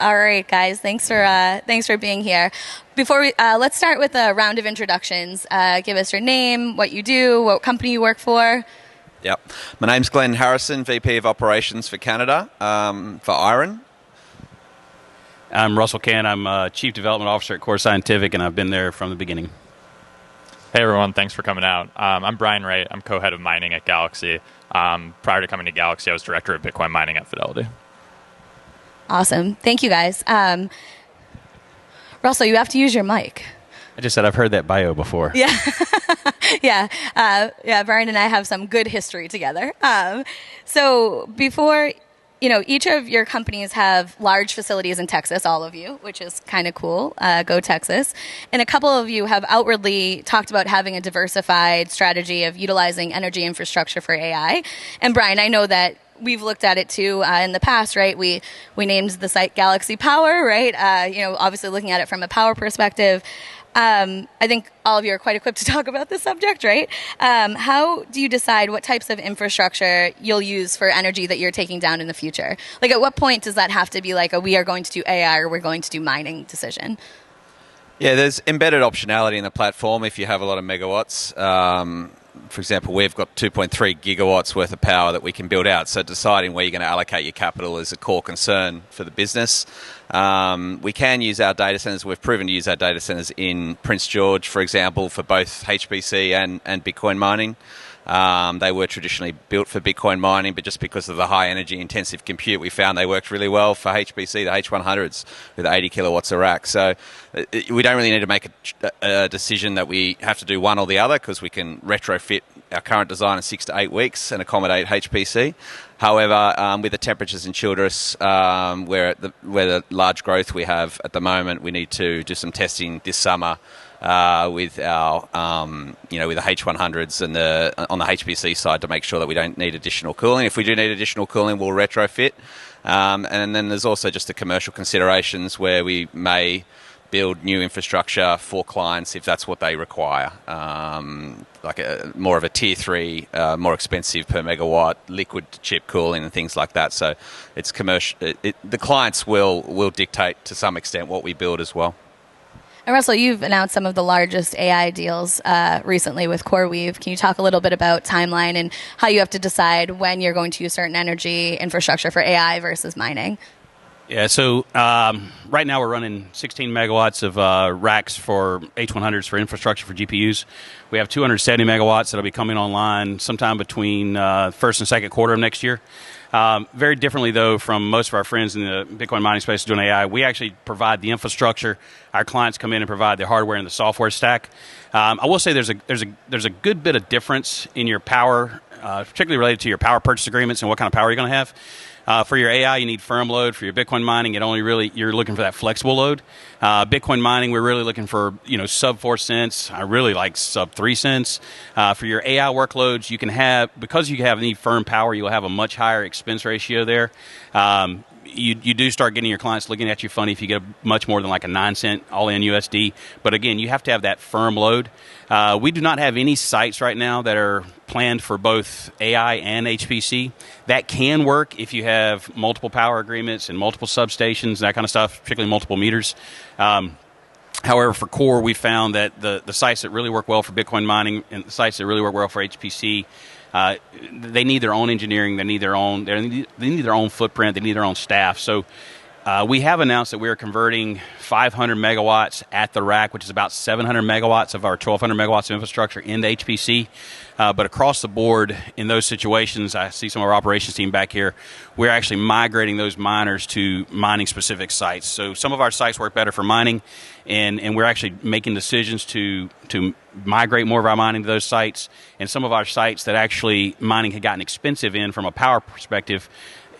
All right, guys. Thanks for being here. Before we let's start with a round of introductions. Give us your name, what you do, what company you work for. Yep. My name's Glenn Harrison, VP of Operations for Canada for IREN. I'm Russell Cann. I'm Chief Development Officer at Core Scientific, and I've been there from the beginning. Hey, everyone. Thanks for coming out. I'm Brian Wright. I'm co-head of mining at Galaxy. Prior to coming to Galaxy, I was director of Bitcoin mining at Fidelity. Awesome. Thank you, guys. Russell, you have to use your mic. I just said I've heard that bio before. Yeah. Yeah. Brian and I have some good history together. So before, each of your companies have large facilities in Texas, all of you, which is kind of cool. Go Texas. And a couple of you have outwardly talked about having a diversified strategy of utilizing energy infrastructure for AI. And Brian, I know that we've looked at it too in the past, right? We named the site Galaxy Power, right? Obviously looking at it from a power perspective. I think all of you are quite equipped to talk about this subject, right? How do you decide what types of infrastructure you'll use for energy that you're taking down in the future? Like, at what point does that have to be like we are going to do AI or we're going to do mining decision? Yeah, there's embedded optionality in the platform if you have a lot of megawatts. For example, we've got 2.3 gigawatts worth of power that we can build out. So deciding where you're going to allocate your capital is a core concern for the business. We can use our data centers. We've proven to use our data centers in Prince George, for example, for both HPC and Bitcoin mining. They were traditionally built for Bitcoin mining, but just because of the high energy intensive compute, we found they worked really well for HPC, the H100s with 80 kilowatts a rack. So we don't really need to make a decision that we have to do one or the other, because we can retrofit our current design in 6 to 8 weeks and accommodate HPC. However, with the temperatures in Childress, where the large growth we have at the moment, we need to do some testing this summer with our, with the H100s and on the HPC side to make sure that we don't need additional cooling. If we do need additional cooling, we'll retrofit. And then there's also just the commercial considerations where we may build new infrastructure for clients if that's what they require, more of a tier 3, more expensive per megawatt liquid chip cooling and things like that. So it's commercial. The clients will dictate to some extent what we build as well. And Russell, you've announced some of the largest AI deals recently with CoreWeave. Can you talk a little bit about timeline and how you have to decide when you're going to use certain energy infrastructure for AI versus mining? Yeah, so right now we're running 16 megawatts of racks for H100s for infrastructure for GPUs. We have 270 megawatts that'll be coming online sometime between first and second quarter of next year. Very differently, though, from most of our friends in the Bitcoin mining space doing AI, we actually provide the infrastructure. Our clients come in and provide the hardware and the software stack. I will say there's a good bit of difference in your power, particularly related to your power purchase agreements and what kind of power you're going to have. For your AI, you need firm load. For your Bitcoin mining, you're looking for that flexible load. Bitcoin mining, we're really looking for sub 4 cents. I really like sub 3 cents. For your AI workloads, because you need firm power, you'll have a much higher expense ratio there. You do start getting your clients looking at you funny if you get much more than like a 9 cent all-in USD. But again, you have to have that firm load. We do not have any sites right now that are planned for both AI and HPC. That can work if you have multiple power agreements and multiple substations, that kind of stuff, particularly multiple meters. However, for core, we found that the sites that really work well for Bitcoin mining and the sites that really work well for HPC, they need their own engineering. They need their own footprint. They need their own staff. So we have announced that we are converting 500 megawatts at the rack, which is about 700 megawatts of our 1,200 megawatts of infrastructure into HPC. But across the board, in those situations, I see some of our operations team back here, we're actually migrating those miners to mining-specific sites. So some of our sites work better for mining, and we're actually making decisions to migrate more of our mining to those sites. And some of our sites that actually mining had gotten expensive in from a power perspective,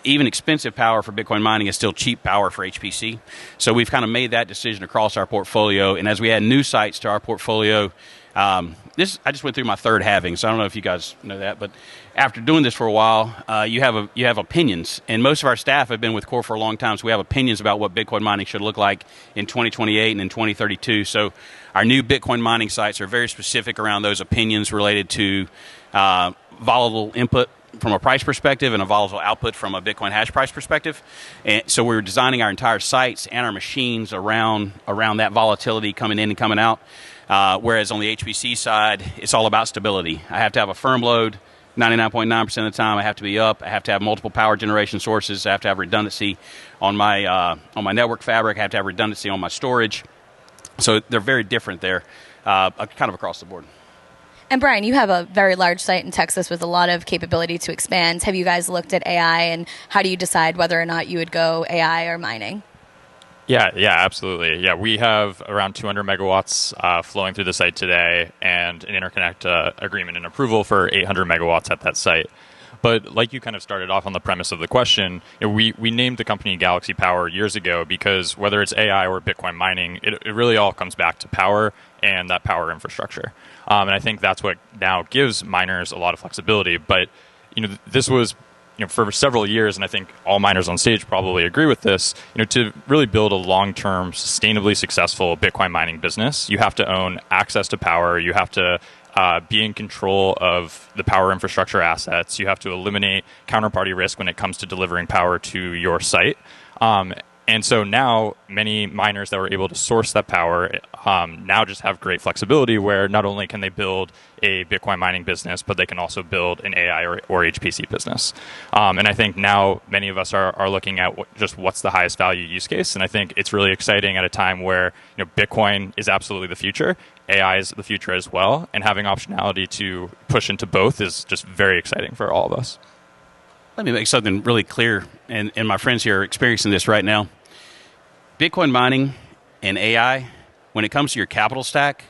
even expensive power for Bitcoin mining is still cheap power for HPC. So we've kind of made that decision across our portfolio. And as we add new sites to our portfolio, I just went through my third halving, so I don't know if you guys know that, but after doing this for a while, you have opinions, and most of our staff have been with Core for a long time, so we have opinions about what Bitcoin mining should look like in 2028 and in 2032. So our new Bitcoin mining sites are very specific around those opinions related to volatile input from a price perspective and a volatile output from a Bitcoin hash price perspective. And so we were designing our entire sites and our machines around that volatility coming in and coming out. Whereas on the HPC side, it's all about stability. I have to have a firm load 99.9% of the time. I have to be up. I have to have multiple power generation sources. I have to have redundancy on my network fabric. I have to have redundancy on my storage. So they're very different there, kind of across the board. And Brian, you have a very large site in Texas with a lot of capability to expand. Have you guys looked at AI, and how do you decide whether or not you would go AI or mining? Yeah, absolutely. Yeah, we have around 200 megawatts flowing through the site today, and an interconnect agreement and approval for 800 megawatts at that site. But like you kind of started off on the premise of the question, we named the company Galaxy Power years ago because whether it's AI or Bitcoin mining, it really all comes back to power and that power infrastructure. And I think that's what now gives miners a lot of flexibility. But this was for several years, and I think all miners on stage probably agree with this, to really build a long-term, sustainably successful Bitcoin mining business, you have to own access to power, you have to be in control of the power infrastructure assets, you have to eliminate counterparty risk when it comes to delivering power to your site. And so now many miners that were able to source that power now just have great flexibility where not only can they build a Bitcoin mining business, but they can also build an AI or HPC business. And I think now many of us are looking at what's the highest value use case. And I think it's really exciting at a time where Bitcoin is absolutely the future. AI is the future as well. And having optionality to push into both is just very exciting for all of us. Let me make something really clear, and my friends here are experiencing this right now. Bitcoin mining and AI, when it comes to your capital stack,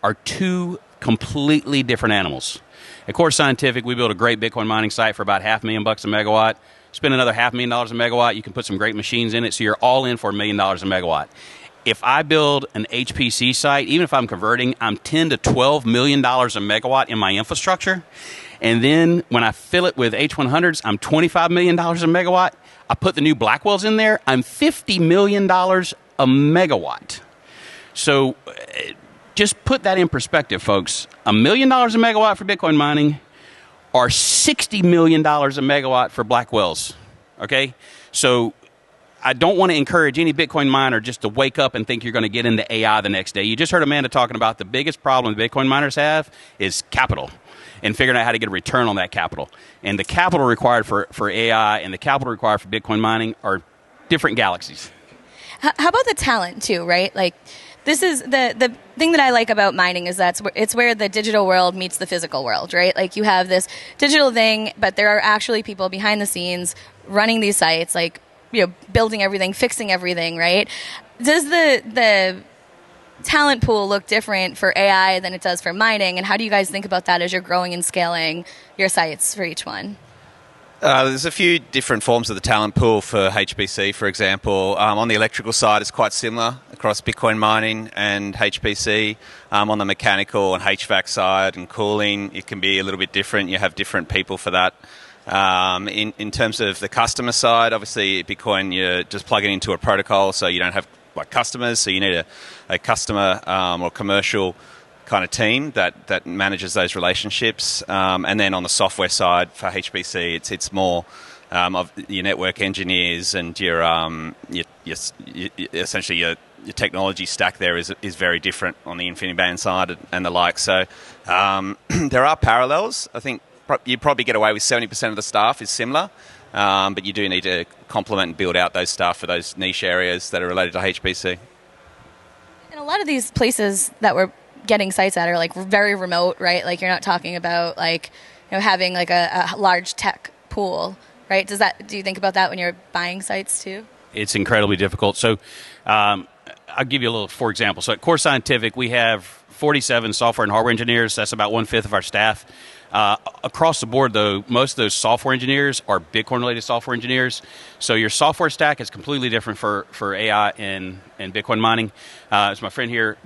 are two completely different animals. At Core Scientific, we built a great Bitcoin mining site for about $500,000 a megawatt. Spend another $500,000 a megawatt, you can put some great machines in it, so you're all in for $1 million a megawatt. If I build an HPC site, even if I'm converting, I'm $10 to $12 million a megawatt in my infrastructure. And then when I fill it with H100s, I'm $25 million a megawatt. I put the new Blackwells in there, I'm $50 million a megawatt. So just put that in perspective, folks. $1 million a megawatt for Bitcoin mining or $60 million a megawatt for Blackwells. Okay? So I don't want to encourage any Bitcoin miner just to wake up and think you're going to get into AI the next day. You just heard Amanda talking about the biggest problem Bitcoin miners have is capital and figuring out how to get a return on that capital. And the capital required for AI and the capital required for Bitcoin mining are different galaxies. How about the talent too, right? Like, this is the thing that I like about mining is that it's where the digital world meets the physical world, right? Like, you have this digital thing, but there are actually people behind the scenes running these sites, like, building everything, fixing everything, right? Does the talent pool look different for AI than it does for mining? And how do you guys think about that as you're growing and scaling your sites for each one? There's a few different forms of the talent pool for HPC, for example. On the electrical side, it's quite similar across Bitcoin mining and HPC. On the mechanical and HVAC side and cooling, it can be a little bit different. You have different people for that. In terms of the customer side, obviously Bitcoin, you're just plugging into a protocol, so you don't have customers, so you need a customer or commercial kind of team that manages those relationships. And then on the software side for HPC, it's more of your network engineers and your essentially your technology stack there is very different on the InfiniBand side and the like. So there are parallels. I think you probably get away with 70% of the staff is similar. But you do need to complement and build out those staff for those niche areas that are related to HPC. And a lot of these places that we're getting sites at are like very remote, right? Like, you're not talking about like having like a large tech pool, right? Do you think about that when you're buying sites too? It's incredibly difficult. So I'll give you a little for example. So at Core Scientific, we have 47 software and hardware engineers. That's about 1/5 of our staff. Across the board, though, most of those software engineers are Bitcoin-related software engineers. So your software stack is completely different for AI and Bitcoin mining. As my friend here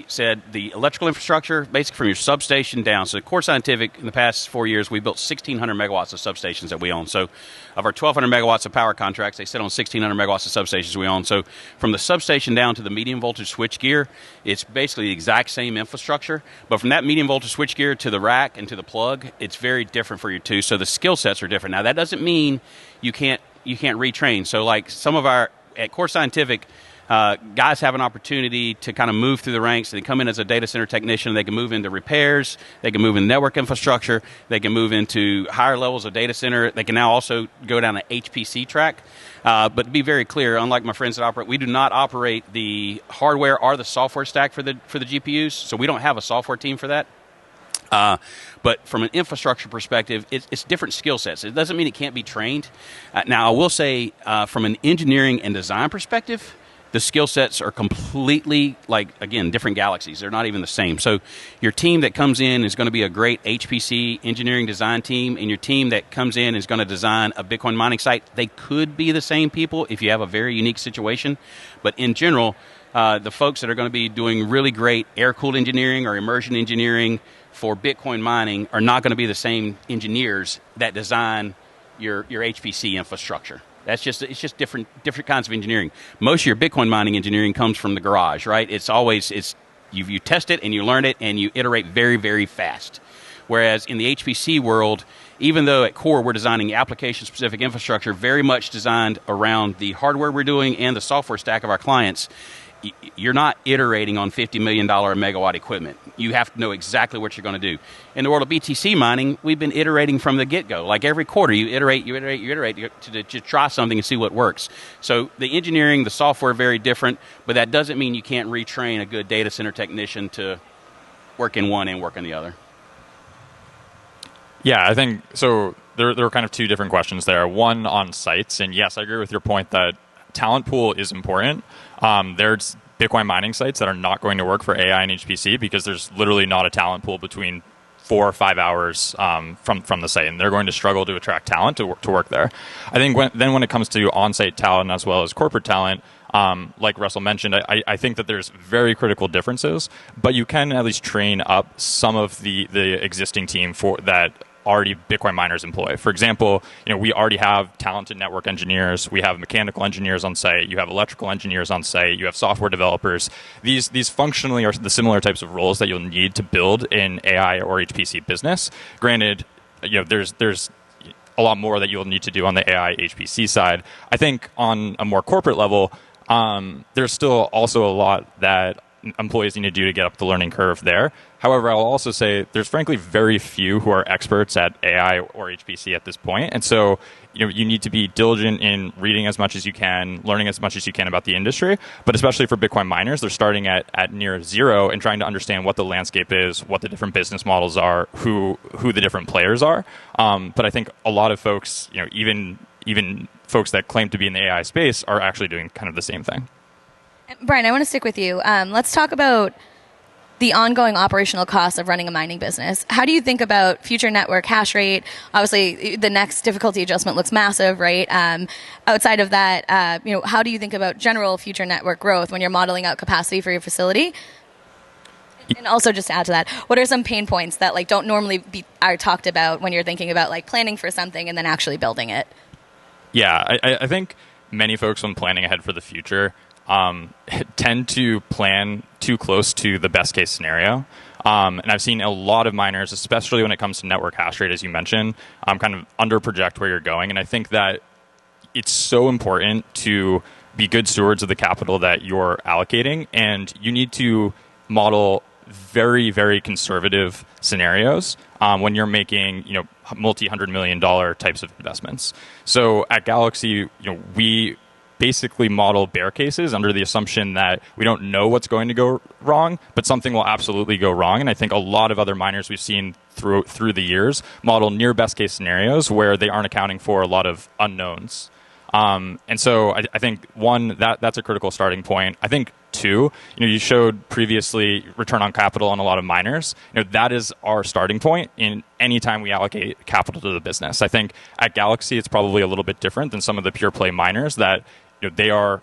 said, the electrical infrastructure, basically from your substation down. So Core Scientific, in the past 4 years, we built 1,600 megawatts of substations that we own. So of our 1,200 megawatts of power contracts, they sit on 1,600 megawatts of substations we own. So from the substation down to the medium voltage switchgear, it's basically the exact same infrastructure. But from that medium voltage switchgear to the rack and to the plug, plug, it's very different for your two. So the skill sets are different. Now that doesn't mean you can't retrain. So like some of our at Core Scientific, guys have an opportunity to kind of move through the ranks. They come in as a data center technician. They can move into repairs. They can move in network infrastructure. They can move into higher levels of data center. They can now also go down an HPC track. But to be very clear, unlike my friends that operate, we do not operate the hardware or the software stack for the GPUs. So we don't have a software team for that. But from an infrastructure perspective, it's different skill sets. It doesn't mean it can't be trained. Now, I will say from an engineering and design perspective, the skill sets are completely, again, different galaxies. They're not even the same. So your team that comes in is going to be a great HPC engineering design team, and your team that comes in is going to design a Bitcoin mining site. They could be the same people if you have a very unique situation. But in general, the folks that are going to be doing really great air-cooled engineering or immersion engineering for Bitcoin mining are not going to be the same engineers that design your HPC infrastructure. It's just different kinds of engineering. Most of your Bitcoin mining engineering comes from the garage, right? You test it and you learn it and you iterate very, very fast. Whereas in the HPC world, even though at Core we're designing application-specific infrastructure very much designed around the hardware we're doing and the software stack of our clients, you're not iterating on $50 million megawatt equipment. You have to know exactly what you're going to do. In the world of BTC mining, we've been iterating from the get-go. Like every quarter, you iterate to try something and see what works. So the engineering, the software, very different, but that doesn't mean you can't retrain a good data center technician to work in one and work in the other. Yeah, I think so. There were kind of two different questions there. One on sites, and yes, I agree with your point that talent pool is important. There's Bitcoin mining sites that are not going to work for AI and HPC because there's literally not a talent pool between 4 or 5 hours from the site, and they're going to struggle to attract talent to work there. I think when it comes to on-site talent as well as corporate talent, like Russell mentioned, I think that there's very critical differences, but you can at least train up some of the existing team for that already Bitcoin miners employ. For example, we already have talented network engineers, we have mechanical engineers on site, you have electrical engineers on site, you have software developers. These functionally are the similar types of roles that you'll need to build in AI or HPC business. Granted, there's a lot more that you'll need to do on the AI HPC side. I think on a more corporate level, there's still also a lot that employees need to do to get up the learning curve there. However, I'll also say there's frankly very few who are experts at AI or HPC at this point. And so, you need to be diligent in reading as much as you can, learning as much as you can about the industry. But especially for Bitcoin miners, they're starting at near zero and trying to understand what the landscape is, what the different business models are, who the different players are. But I think a lot of folks, even folks that claim to be in the AI space are actually doing kind of the same thing. Brian, I want to stick with you. Let's talk about the ongoing operational costs of running a mining business. How do you think about future network hash rate? Obviously, the next difficulty adjustment looks massive, right? Outside of that, how do you think about general future network growth when you're modeling out capacity for your facility? And also, just to add to that, what are some pain points that don't normally are talked about when you're thinking about planning for something and then actually building it? Yeah, I think many folks when planning ahead for the future tend to plan too close to the best case scenario. And I've seen a lot of miners, especially when it comes to network hash rate, as you mentioned, kind of under project where you're going. And I think that it's so important to be good stewards of the capital that you're allocating. And you need to model very, very conservative scenarios when you're making, multi-$100 million types of investments. So at Galaxy, we basically model bear cases under the assumption that we don't know what's going to go wrong, but something will absolutely go wrong. And I think a lot of other miners we've seen through the years model near best case scenarios where they aren't accounting for a lot of unknowns. And so I think one, that's a critical starting point. I think two, you showed previously return on capital on a lot of miners. That is our starting point in any time we allocate capital to the business. I think at Galaxy, it's probably a little bit different than some of the pure play miners that they are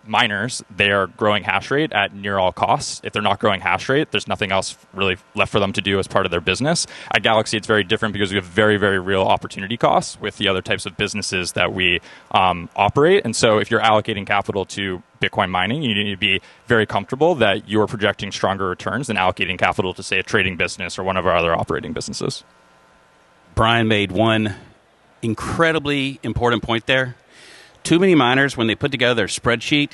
miners, they are growing hash rate at near all costs. If they're not growing hash rate, there's nothing else really left for them to do as part of their business. At Galaxy, it's very different because we have very, very real opportunity costs with the other types of businesses that we operate. And so if you're allocating capital to Bitcoin mining, you need to be very comfortable that you're projecting stronger returns than allocating capital to, say, a trading business or one of our other operating businesses. Brian made one incredibly important point there. Too many miners, when they put together their spreadsheet,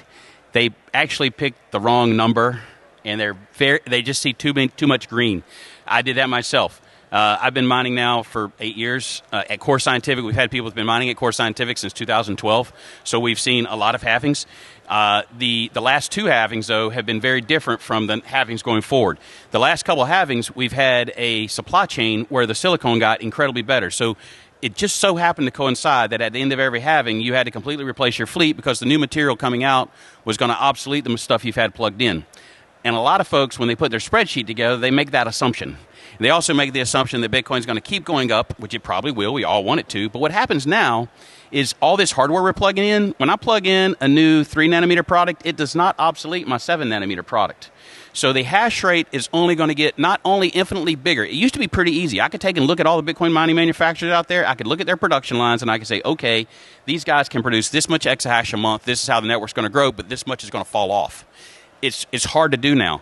they actually pick the wrong number, and they just see too much green. I did that myself. I've been mining now for 8 years. At Core Scientific, we've had people who've been mining at Core Scientific since 2012, so we've seen a lot of halvings. The last 2 halvings, though, have been very different from the halvings going forward. The last couple of halvings, we've had a supply chain where the silicone got incredibly better. So it just so happened to coincide that at the end of every halving, you had to completely replace your fleet because the new material coming out was going to obsolete the stuff you've had plugged in. And a lot of folks, when they put their spreadsheet together, they make that assumption. They also make the assumption that Bitcoin's going to keep going up, which it probably will. We all want it to. But what happens now is all this hardware we're plugging in, when I plug in a new 3-nanometer product, it does not obsolete my 7-nanometer product. So the hash rate is only going to get not only infinitely bigger. It used to be pretty easy. I could take and look at all the Bitcoin mining manufacturers out there. I could look at their production lines, and I could say, okay, these guys can produce this much exahash a month. This is how the network's going to grow, but this much is going to fall off. It's hard to do now.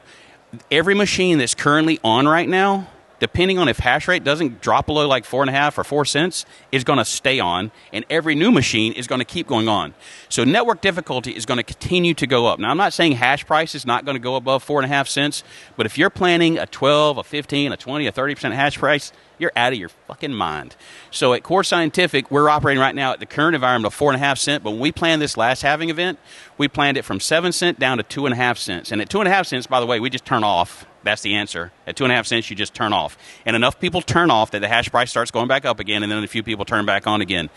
Every machine that's currently on right now, depending on if hash rate doesn't drop below like 4.5 or 4 cents, is going to stay on, and every new machine is going to keep going on. So network difficulty is going to continue to go up. Now, I'm not saying hash price is not going to go above 4.5 cents, but if you're planning a 12, a 15, a 20, a 30% hash price, you're out of your fucking mind. So at Core Scientific, we're operating right now at the current environment of 4.5 cents, but when we planned this last halving event, we planned it from 7 cents down to 2.5 cents. And at 2.5 cents, by the way, we just turn off. That's the answer. At 2.5 cents, you just turn off. And enough people turn off that the hash price starts going back up again, and then a few people turn back on again.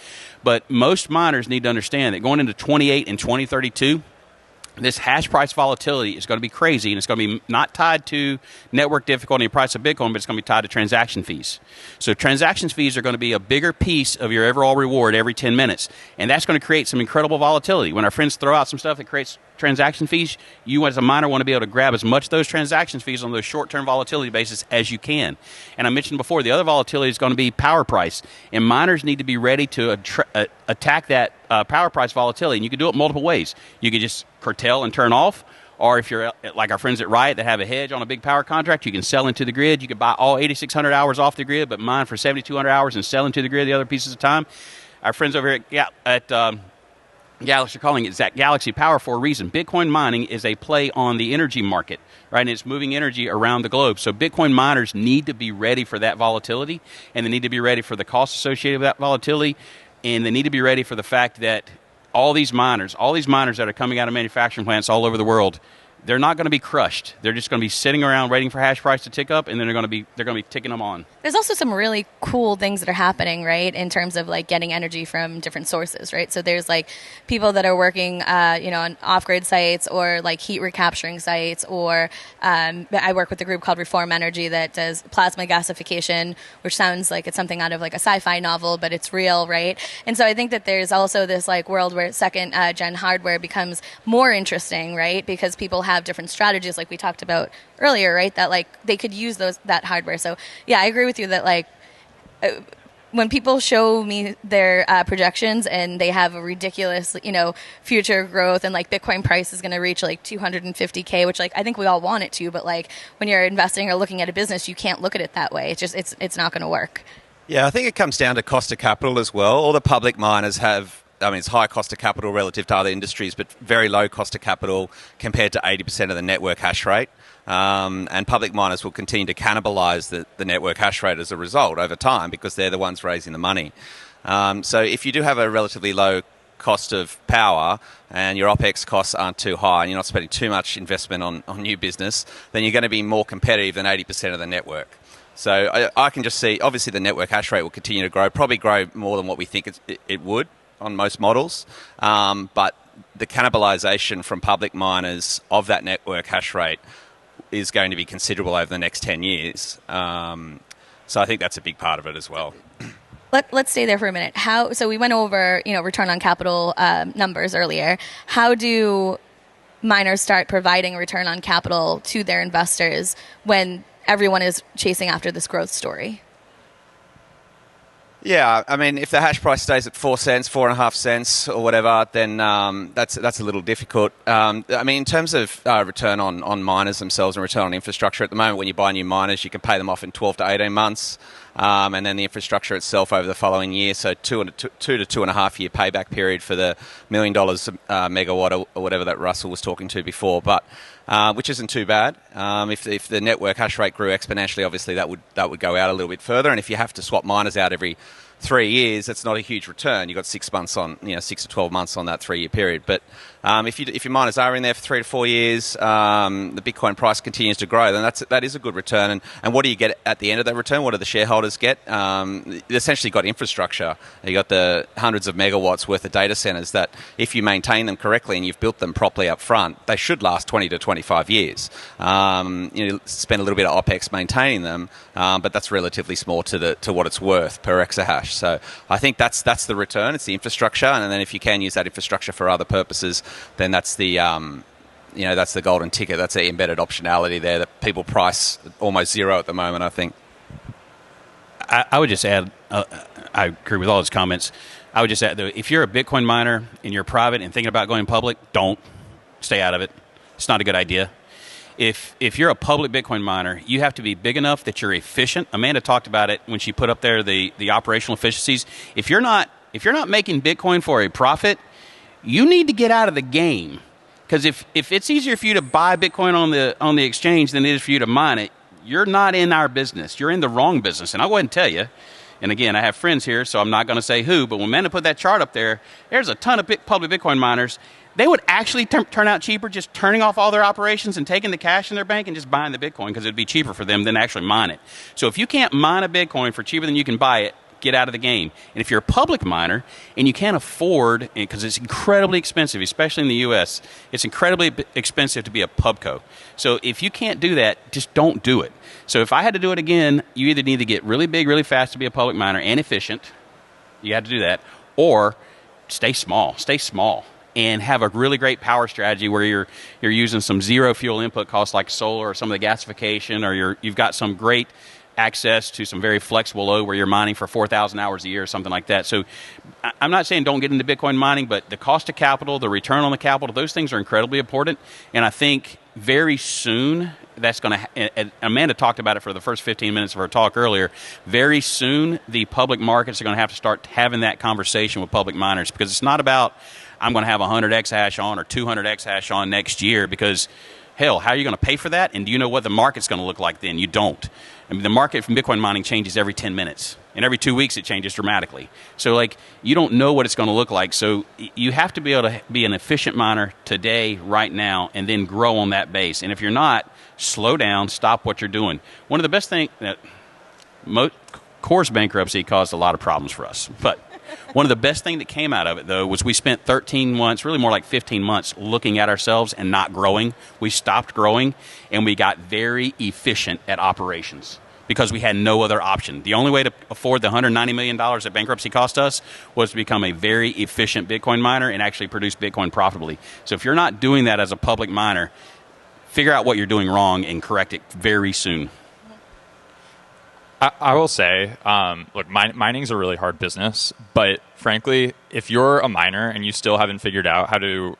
But most miners need to understand that going into 28 and 2032, this hash price volatility is going to be crazy, and it's going to be not tied to network difficulty and price of Bitcoin, but it's going to be tied to transaction fees. So transaction fees are going to be a bigger piece of your overall reward every 10 minutes, and that's going to create some incredible volatility. When our friends throw out some stuff that creates transaction fees, you as a miner want to be able to grab as much of those transaction fees on those short-term volatility basis as you can. And I mentioned before, the other volatility is going to be power price, and miners need to be ready to attack that power price volatility, and you can do it multiple ways. You can just curtail and turn off, or if you're like our friends at Wright that have a hedge on a big power contract, you can sell into the grid. You can buy all 8,600 hours off the grid, but mine for 7,200 hours and sell into the grid the other pieces of time. Our friends over here at Galaxy are calling it Galaxy Power for a reason. Bitcoin mining is a play on the energy market, right? And it's moving energy around the globe. So Bitcoin miners need to be ready for that volatility, and they need to be ready for the costs associated with that volatility, and they need to be ready for the fact that all these miners that are coming out of manufacturing plants all over the world, they're not going to be crushed. They're just going to be sitting around waiting for hash price to tick up, and then they're going to be ticking them on. There's also some really cool things that are happening, right, in terms of like getting energy from different sources, right? So there's like people that are working, on off-grid sites or like heat recapturing sites, or I work with a group called Reform Energy that does plasma gasification, which sounds like it's something out of like a sci-fi novel, but it's real, right? And so I think that there's also this like world where second gen hardware becomes more interesting, right? Because people have different strategies, like we talked about earlier, right? That like they could use that hardware. So yeah, I agree with you that like when people show me their projections and they have a ridiculous, future growth, and like Bitcoin price is going to reach like 250K, which like I think we all want it to, but like when you're investing or looking at a business, you can't look at it that way. It's not going to work. Yeah, I think it comes down to cost of capital as well. All the public miners have, it's high cost of capital relative to other industries, but very low cost of capital compared to 80% of the network hash rate. And public miners will continue to cannibalize the network hash rate as a result over time because they're the ones raising the money. So if you do have a relatively low cost of power and your OPEX costs aren't too high and you're not spending too much investment on new business, then you're going to be more competitive than 80% of the network. So I can just see, obviously the network hash rate will continue to grow, probably grow more than what we think it would on most models, but the cannibalization from public miners of that network hash rate is going to be considerable over the next 10 years. So I think that's a big part of it as well. Let's stay there for a minute. So we went over, return on capital numbers earlier. How do miners start providing return on capital to their investors when everyone is chasing after this growth story? Yeah, I mean, if the hash price stays at 4 cents, 4.5 cents, or whatever, then that's a little difficult. I mean, in terms of return on miners themselves and return on infrastructure, at the moment, when you buy new miners, you can pay them off in 12 to 18 months, and then the infrastructure itself over the following year. So two to 2.5 year payback period for the $1 million megawatt or whatever that Russell was talking to before, but. Which isn't too bad. If the network hash rate grew exponentially, obviously that would go out a little bit further. And if you have to swap miners out every 3 years, that's not a huge return. You've got 6 months 6 to 12 months on that 3 year period. But if your miners are in there for 3 to 4 years, the Bitcoin price continues to grow, then that is a good return. And what do you get at the end of that return? What do the shareholders get? You essentially got infrastructure. You got the hundreds of megawatts worth of data centers that, if you maintain them correctly and you've built them properly up front, they should last 20 to 25 years. Spend a little bit of OPEX maintaining them, but that's relatively small to what it's worth per exahash. So I think that's the return. It's the infrastructure, and then if you can use that infrastructure for other purposes, then that's the that's the golden ticket. That's the embedded optionality there that people price almost zero at the moment, I think. I would just add, I agree with all his comments. I would just add, though, if you're a Bitcoin miner and you're private and thinking about going public, don't. Stay out of it. It's not a good idea. If you're a public Bitcoin miner, you have to be big enough that you're efficient. Amanda talked about it when she put up there the operational efficiencies. If you're not making Bitcoin for a profit, you need to get out of the game. Because if it's easier for you to buy Bitcoin on the exchange than it is for you to mine it, you're not in our business. You're in the wrong business. And I'll go ahead and tell you, and again, I have friends here, so I'm not going to say who, but when Amanda put that chart up there, there's a ton of public Bitcoin miners. They would actually turn out cheaper just turning off all their operations and taking the cash in their bank and just buying the Bitcoin, because it would be cheaper for them than actually mine it. So if you can't mine a Bitcoin for cheaper than you can buy it, get out of the game. And if you're a public miner and you can't afford, because it's incredibly expensive, especially in the U.S., it's incredibly expensive to be a pubco. So if you can't do that, just don't do it. So if I had to do it again, you either need to get really big, really fast to be a public miner and efficient. You had to do that. Or stay small. And have a really great power strategy where you're using some zero fuel input costs like solar or some of the gasification, or you've got some great access to some very flexible load where you're mining for 4,000 hours a year or something like that. So I'm not saying don't get into Bitcoin mining, but the cost of capital, the return on the capital, those things are incredibly important. And I think very soon that's going to, and Amanda talked about it for the first 15 minutes of her talk earlier, very soon the public markets are going to have to start having that conversation with public miners, because it's not about I'm going to have 100 exahash on or 200 exahash on next year, because hell, how are you going to pay for that? And do you know what the market's going to look like then? You don't. I mean, the market from Bitcoin mining changes every 10 minutes. And every 2 weeks it changes dramatically. So, you don't know what it's going to look like. So you have to be able to be an efficient miner today, right now, and then grow on that base. And if you're not, slow down, stop what you're doing. One of the best things that Core's bankruptcy caused a lot of problems for us. But one of the best things that came out of it, though, was we spent 13 months, really more like 15 months, looking at ourselves and not growing. We stopped growing, and we got very efficient at operations because we had no other option. The only way to afford the $190 million that bankruptcy cost us was to become a very efficient Bitcoin miner and actually produce Bitcoin profitably. So if you're not doing that as a public miner, figure out what you're doing wrong and correct it very soon. I will say, look, mining's a really hard business, but frankly, if you're a miner and you still haven't figured out how to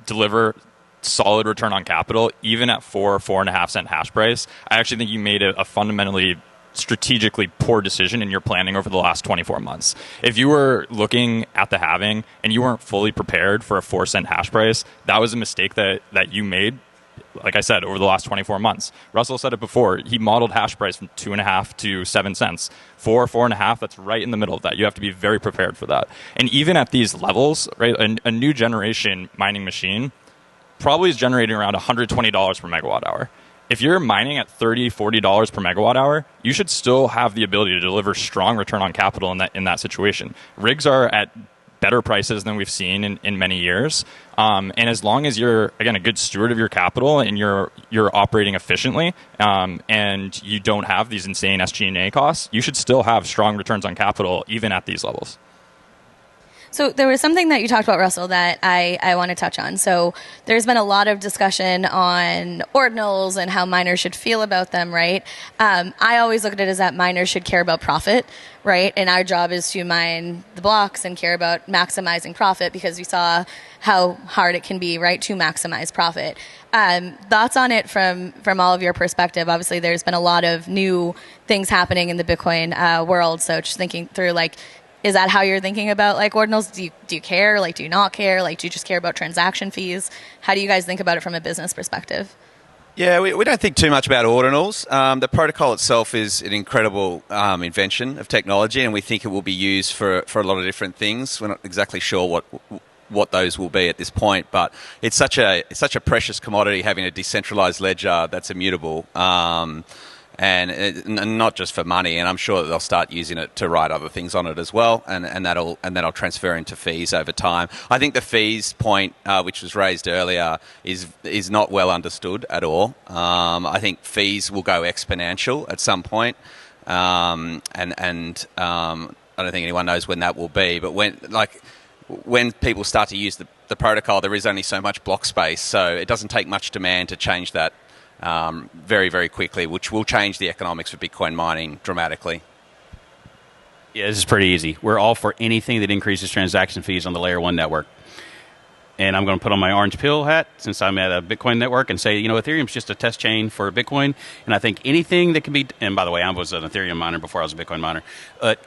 deliver solid return on capital, even at 4.5 cent hash price, I actually think you made a fundamentally strategically poor decision in your planning over the last 24 months. If you were looking at the halving and you weren't fully prepared for a 4 cent hash price, that was a mistake that you made. Like I said, over the last 24 months. Russell said it before. He modeled hash price from 2.5 to 7 cents. 4.5, that's right in the middle of that. You have to be very prepared for that. And even at these levels, right, a new generation mining machine probably is generating around $120 per megawatt hour. If you're mining at $30, $40 per megawatt hour, you should still have the ability to deliver strong return on capital in that situation. Rigs are at better prices than we've seen in many years. And as long as you're, again, a good steward of your capital and you're operating efficiently and you don't have these insane SG&A costs, you should still have strong returns on capital even at these levels. So there was something that you talked about, Russell, that I want to touch on. So there's been a lot of discussion on ordinals and how miners should feel about them, right? I always look at it as that miners should care about profit, right? And our job is to mine the blocks and care about maximizing profit, because we saw how hard it can be, right, to maximize profit. Thoughts on it from all of your perspective? Obviously, there's been a lot of new things happening in the Bitcoin world. So just thinking through, like, is that how you're thinking about, like, ordinals? Do you care? Like, do you not care? Like, do you just care about transaction fees? How do you guys think about it from a business perspective? Yeah, we don't think too much about ordinals. The protocol itself is an incredible invention of technology, and we think it will be used for a lot of different things. We're not exactly sure what those will be at this point, but it's such a precious commodity, having a decentralized ledger that's immutable. And not just for money, and I'm sure that they'll start using it to write other things on it as well, and that'll transfer into fees over time. I think the fees point, which was raised earlier, is not well understood at all. I think fees will go exponential at some point, and I don't think anyone knows when that will be. But when people start to use the protocol, there is only so much block space, so it doesn't take much demand to change that very, very quickly, which will change the economics of Bitcoin mining dramatically. Yeah, this is pretty easy. We're all for anything that increases transaction fees on the Layer 1 network. And I'm going to put on my orange pill hat, since I'm at a Bitcoin network, and say, Ethereum's just a test chain for Bitcoin. And I think anything that can be, and by the way, I was an Ethereum miner before I was a Bitcoin miner, but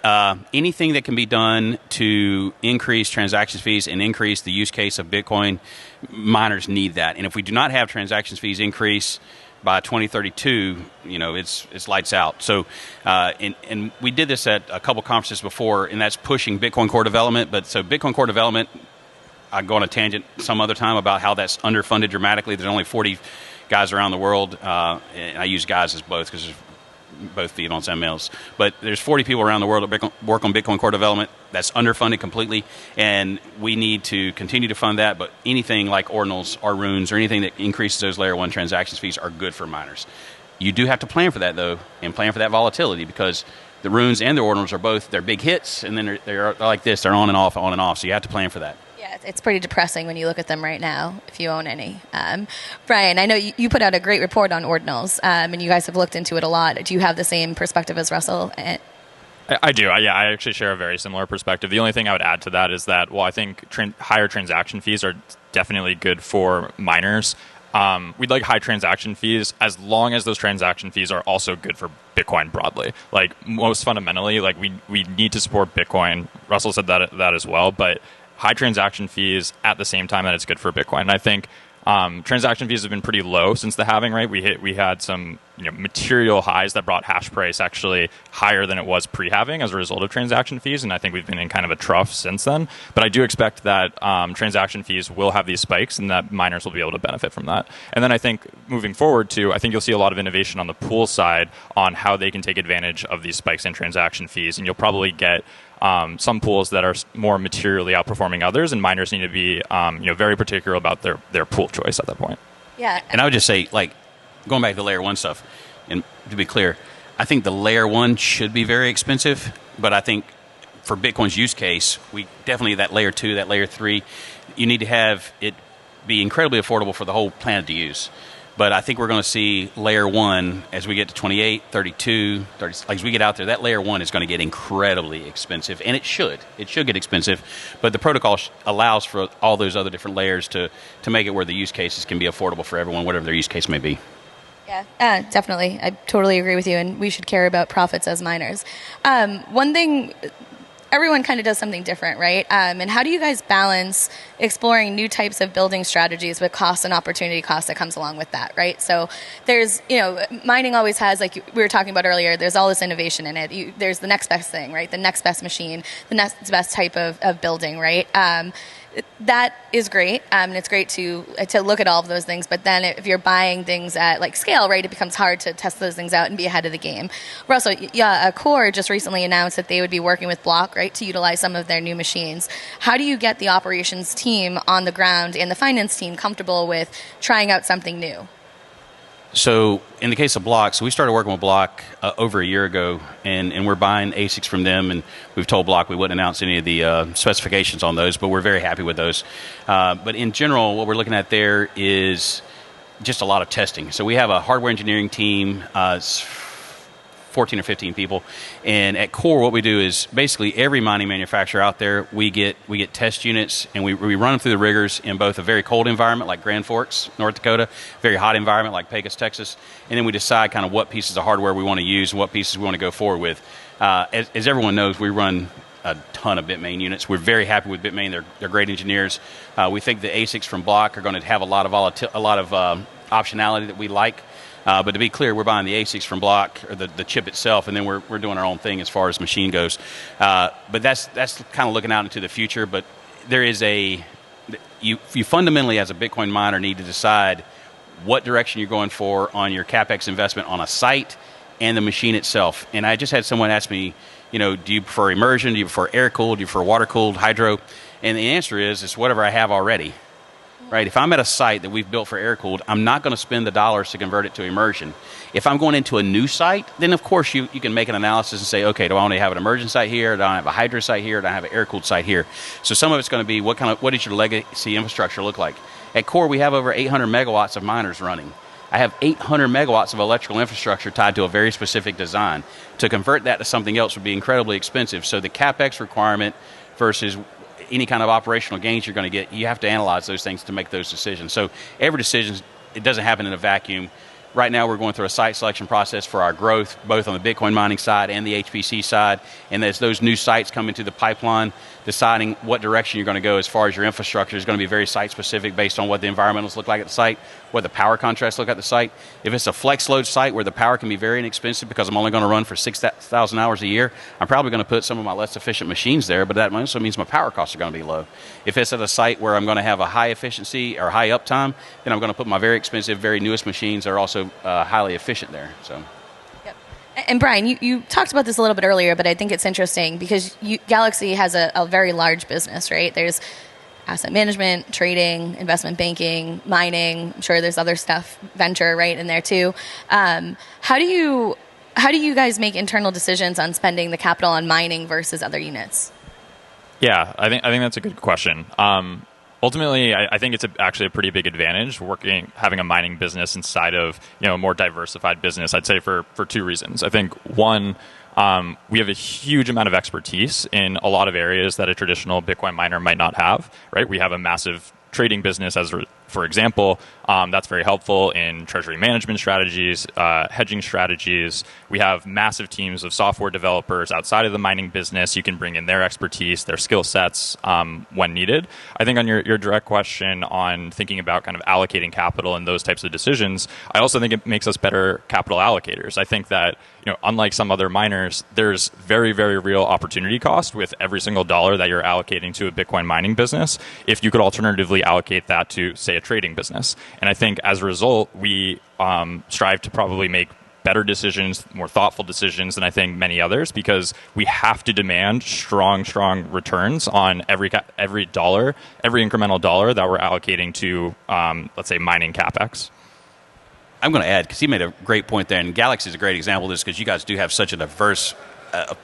anything that can be done to increase transaction fees and increase the use case of Bitcoin, miners need that. And if we do not have transaction fees increase by 2032, it's lights out. So, and we did this at a couple conferences before, and that's pushing Bitcoin core development. But so Bitcoin core development, I go on a tangent some other time about how that's underfunded dramatically. There's only 40 guys around the world, and I use guys as both because there's both females and males. But there's 40 people around the world that work on Bitcoin core development. That's underfunded completely, and we need to continue to fund that. But anything like ordinals or runes or anything that increases those Layer 1 transactions fees are good for miners. You do have to plan for that, though, and plan for that volatility, because the runes and the ordinals are both, they're big hits, and then they're like this, they're on and off, so you have to plan for that. Yeah, it's pretty depressing when you look at them right now, if you own any. Brian, I know you put out a great report on ordinals, and you guys have looked into it a lot. Do you have the same perspective as Russell? I do. I actually share a very similar perspective. The only thing I would add to that is that, I think higher transaction fees are definitely good for miners. We'd like high transaction fees as long as those transaction fees are also good for Bitcoin broadly. Like, most fundamentally, like we need to support Bitcoin. Russell said that as well, but high transaction fees at the same time that it's good for Bitcoin. And I think transaction fees have been pretty low since the halving, right? We had some material highs that brought hash price actually higher than it was pre-halving as a result of transaction fees, and I think we've been in kind of a trough since then. But I do expect that transaction fees will have these spikes, and that miners will be able to benefit from that. And then I think moving forward too, I think you'll see a lot of innovation on the pool side on how they can take advantage of these spikes in transaction fees, and you'll probably get some pools that are more materially outperforming others, and miners need to be very particular about their pool choice at that point. Yeah. And I would just say, like, going back to Layer 1 stuff, and to be clear, I think the Layer 1 should be very expensive, but I think for Bitcoin's use case, we definitely, that Layer 2, that Layer 3, you need to have it be incredibly affordable for the whole planet to use. But I think we're going to see Layer 1 as we get to 28, 32, 30, like as we get out there, that Layer 1 is going to get incredibly expensive, and it should. It should get expensive, but the protocol allows for all those other different layers to make it where the use cases can be affordable for everyone, whatever their use case may be. Yeah, definitely. I totally agree with you, and we should care about profits as miners. One thing, everyone kind of does something different, right? And how do you guys balance exploring new types of building strategies with cost and opportunity cost that comes along with that, right? So there's, mining always has, like we were talking about earlier, there's all this innovation in it. There's the next best thing, right? The next best machine, the next best type of building, right? That is great, and it's great to look at all of those things. But then, if you're buying things at like scale, right, it becomes hard to test those things out and be ahead of the game. Russell, Core just recently announced that they would be working with Block, right, to utilize some of their new machines. How do you get the operations team on the ground and the finance team comfortable with trying out something new? So in the case of Block, so we started working with Block over a year ago, and we're buying ASICs from them, and we've told Block we wouldn't announce any of the specifications on those, but we're very happy with those. But in general, what we're looking at there is just a lot of testing. So we have a hardware engineering team, 14 or 15 people, and at Core what we do is basically every mining manufacturer out there, we get test units, and we run them through the rigors in both a very cold environment like Grand Forks, North Dakota, very hot environment like Pecos, Texas, and then we decide kind of what pieces of hardware we want to use and what pieces we want to go forward with. As everyone knows, we run a ton of Bitmain units. We're very happy with Bitmain. They're great engineers. We think the ASICs from Block are going to have a lot of optionality that we like. But to be clear, we're buying the ASICs from Block, or the chip itself, and then we're doing our own thing as far as machine goes. But that's kind of looking out into the future. But there is you fundamentally, as a Bitcoin miner, need to decide what direction you're going for on your CapEx investment on a site and the machine itself. And I just had someone ask me, do you prefer immersion? Do you prefer air-cooled? Do you prefer water-cooled, hydro? And the answer is, it's whatever I have already. Right? If I'm at a site that we've built for air-cooled, I'm not going to spend the dollars to convert it to immersion. If I'm going into a new site, then of course you can make an analysis and say, okay, do I only have an immersion site here? Do I have a hydro site here? Do I have an air-cooled site here? So some of it's going to be what does your legacy infrastructure look like? At Core, we have over 800 megawatts of miners running. I have 800 megawatts of electrical infrastructure tied to a very specific design. To convert that to something else would be incredibly expensive. So the CapEx requirement versus any kind of operational gains you're going to get, you have to analyze those things to make those decisions. So every decision, it doesn't happen in a vacuum. Right now we're going through a site selection process for our growth, both on the Bitcoin mining side and the HPC side. And as those new sites come into the pipeline, deciding what direction you're going to go as far as your infrastructure is going to be very site-specific based on what the environmentals look like at the site, what the power contracts look at the site. If it's a flex load site where the power can be very inexpensive because I'm only going to run for 6,000 hours a year, I'm probably going to put some of my less efficient machines there, but that also means my power costs are going to be low. If it's at a site where I'm going to have a high efficiency or high uptime, then I'm going to put my very expensive, very newest machines that are also highly efficient there. So. And Brian, you talked about this a little bit earlier, but I think it's interesting because Galaxy has a very large business, right? There's asset management, trading, investment banking, mining. I'm sure there's other stuff, venture, right, in there too. How do you guys make internal decisions on spending the capital on mining versus other units? Yeah, I think that's a good question. Ultimately, I think it's actually a pretty big advantage having a mining business inside of a more diversified business. I'd say for two reasons. I think one, we have a huge amount of expertise in a lot of areas that a traditional Bitcoin miner might not have. Right? We have a massive trading business, for example, that's very helpful in treasury management strategies, hedging strategies. We have massive teams of software developers outside of the mining business. You can bring in their expertise, their skill sets when needed. I think on your direct question on thinking about kind of allocating capital and those types of decisions, I also think it makes us better capital allocators. I think that unlike some other miners, there's very, very real opportunity cost with every single dollar that you're allocating to a Bitcoin mining business if you could alternatively allocate that to, say, a trading business. And I think as a result, we strive to probably make better decisions, more thoughtful decisions than I think many others, because we have to demand strong returns on every dollar, every incremental dollar that we're allocating to, let's say, mining CapEx. I'm going to add, because he made a great point there, and Galaxy is a great example of this because you guys do have such a diverse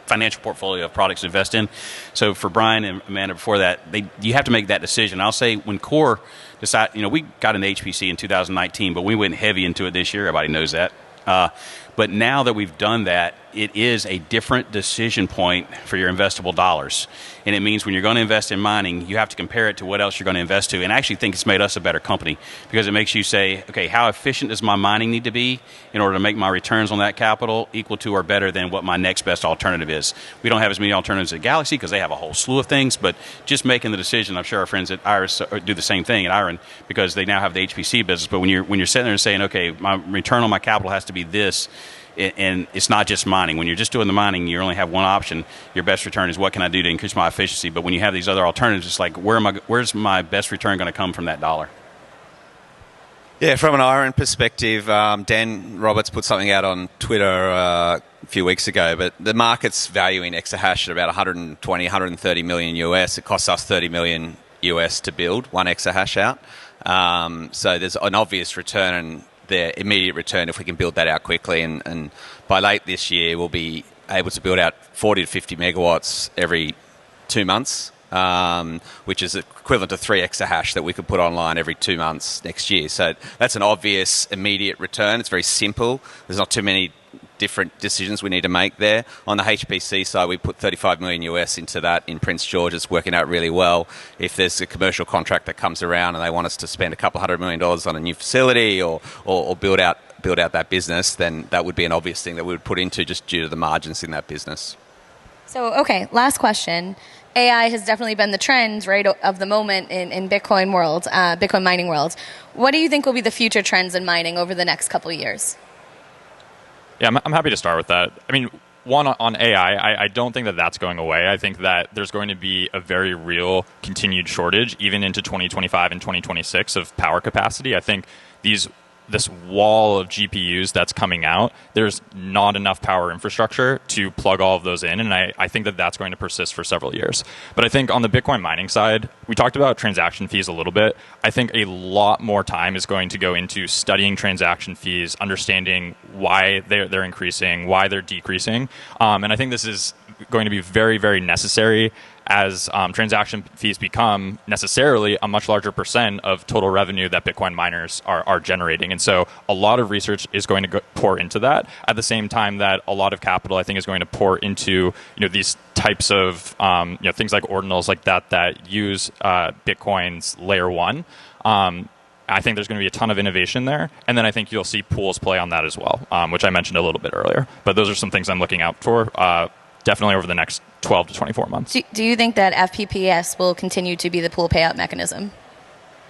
financial portfolio of products to invest in. So for Brian and Amanda before that, you have to make that decision. I'll say when Core decided, we got into HPC in 2019, but we went heavy into it this year. Everybody knows that. But now that we've done that, it is a different decision point for your investable dollars. And it means when you're going to invest in mining, you have to compare it to what else you're going to invest to. And I actually think it's made us a better company because it makes you say, okay, how efficient does my mining need to be in order to make my returns on that capital equal to or better than what my next best alternative is? We don't have as many alternatives at Galaxy because they have a whole slew of things, but just making the decision, I'm sure our friends at Iris do the same thing at IREN because they now have the HPC business. But when you're sitting there and saying, okay, my return on my capital has to be this, and it's not just mining. When you're just doing the mining, you only have one option. Your best return is what can I do to increase my efficiency? But when you have these other alternatives, it's like, where's my best return going to come from that dollar? Yeah, from an IREN perspective, Dan Roberts put something out on Twitter a few weeks ago, but the market's valuing exahash at about 120, 130 million US. It costs us 30 million US to build one exahash out. So there's an obvious return their immediate return if we can build that out quickly. And by late this year, we'll be able to build out 40 to 50 megawatts every 2 months, which is equivalent to 3 exahash that we could put online every 2 months next year. So that's an obvious immediate return. It's very simple. There's not too many different decisions we need to make there. On the HPC side, we put $35 million US into that in Prince George. It's working out really well. If there's a commercial contract that comes around and they want us to spend a couple $100 million on a new facility or build out that business, then that would be an obvious thing that we would put into just due to the margins in that business. So, okay, last question. AI has definitely been the trend, right, of the moment in Bitcoin world, Bitcoin mining world. What do you think will be the future trends in mining over the next couple of years? Yeah, I'm happy to start with that. I mean, one, on AI, I don't think that that's going away. I think that there's going to be a very real continued shortage, even into 2025 and 2026, of power capacity. I think this wall of GPUs that's coming out, there's not enough power infrastructure to plug all of those in, and I think that that's going to persist for several years. But I think on the Bitcoin mining side, we talked about transaction fees a little bit. I think a lot more time is going to go into studying transaction fees, understanding why they're increasing, why they're decreasing, and I think this is going to be very, very necessary as transaction fees become necessarily a much larger percent of total revenue that Bitcoin miners are generating. And so a lot of research is going to pour into that at the same time that a lot of capital, I think, is going to pour into these types of things like ordinals like that use Bitcoin's layer one. I think there's going to be a ton of innovation there. And then I think you'll see pools play on that as well, which I mentioned a little bit earlier. But those are some things I'm looking out for definitely over the next 12 to 24 months. Do you think that FPPS will continue to be the pool payout mechanism?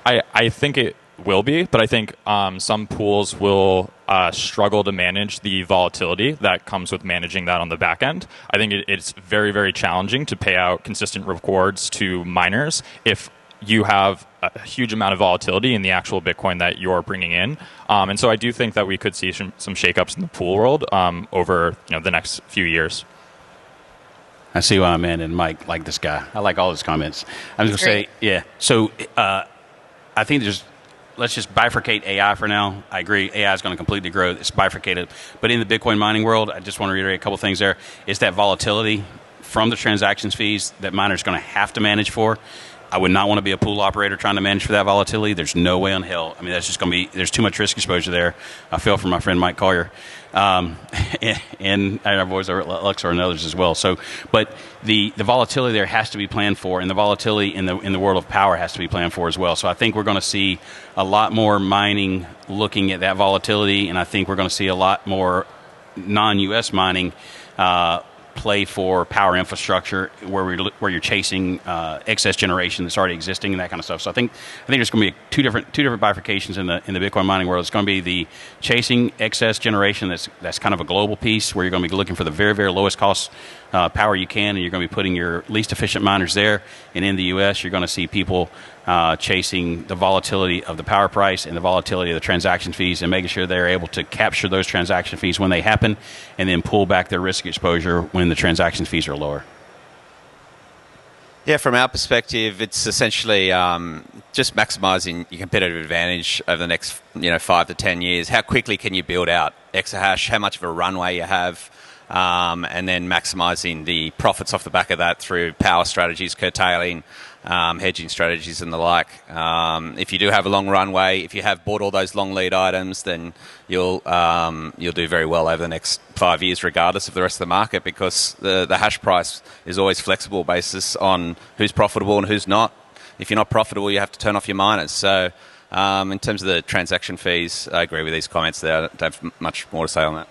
I think it will be, but I think some pools will struggle to manage the volatility that comes with managing that on the back end. I think it's very, very challenging to pay out consistent rewards to miners if you have a huge amount of volatility in the actual Bitcoin that you're bringing in. And so I do think that we could see some shakeups in the pool world over the next few years. I see why Amanda and Mike like this guy. I like all his comments. I'm just going to say, yeah. So I think let's just bifurcate AI for now. I agree, AI is going to completely grow. It's bifurcated. But in the Bitcoin mining world, I just want to reiterate a couple things there. It's that volatility from the transactions fees that miners are going to have to manage for. I would not want to be a pool operator trying to manage for that volatility. There's no way in hell. I mean, that's just going to be, there's too much risk exposure there. I feel for my friend Mike Collier. And our boys are Luxor and others as well. So, but the volatility there has to be planned for, and the volatility in the world of power has to be planned for as well. So I think we're going to see a lot more mining looking at that volatility, and I think we're going to see a lot more non-U.S. mining play for power infrastructure where you're chasing excess generation that's already existing and that kind of stuff. So I think there's going to be two different bifurcations in the Bitcoin mining world. It's going to be the chasing excess generation that's kind of a global piece where you're going to be looking for the very, very lowest cost power you can, and you're going to be putting your least efficient miners there. And in the U.S., you're going to see people chasing the volatility of the power price and the volatility of the transaction fees and making sure they're able to capture those transaction fees when they happen and then pull back their risk exposure when the transaction fees are lower. Yeah, from our perspective, it's essentially just maximizing your competitive advantage over the next 5 to 10 years. How quickly can you build out exahash? How much of a runway you have? And then maximizing the profits off the back of that through power strategies, curtailing, hedging strategies and the like. If you do have a long runway, if you have bought all those long lead items, then you'll do very well over the next 5 years, regardless of the rest of the market, because the hash price is always flexible basis on who's profitable and who's not. If you're not profitable, you have to turn off your miners. So in terms of the transaction fees, I agree with these comments there. I don't have much more to say on that.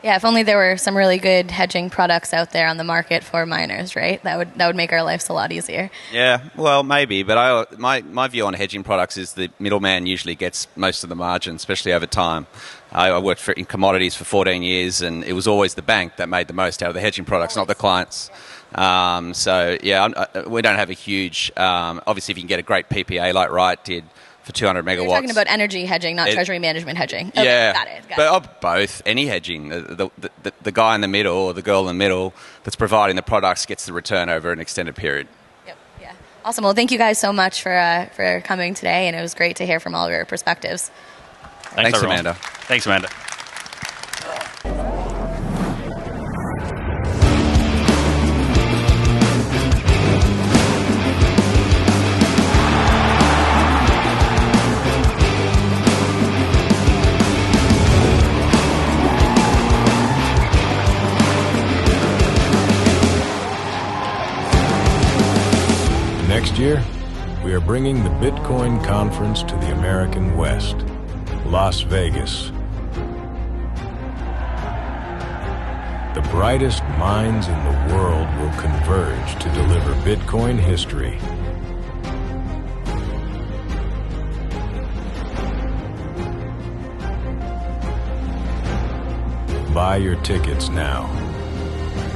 Yeah, if only there were some really good hedging products out there on the market for miners, right? That would make our lives a lot easier. Yeah, well, maybe, but my view on hedging products is the middleman usually gets most of the margin, especially over time. I worked in commodities for 14 years, and it was always the bank that made the most out of the hedging products, not the clients. So, yeah, we don't have a huge... obviously, if you can get a great PPA like Wright did, for 200 megawatts. You're talking about energy hedging, not treasury management hedging. Okay, yeah, got it. But both, any hedging. The guy in the middle or the girl in the middle that's providing the products gets the return over an extended period. Yep, yeah. Awesome. Well, thank you guys so much for coming today, and it was great to hear from all of your perspectives. Thanks, everyone. Amanda. Thanks, Amanda. Next year, we are bringing the Bitcoin conference to the American West, Las Vegas. The brightest minds in the world will converge to deliver Bitcoin history. Buy your tickets now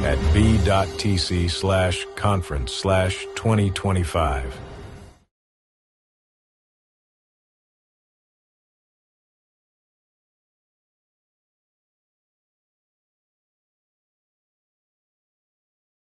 at b.tc/conference/2025.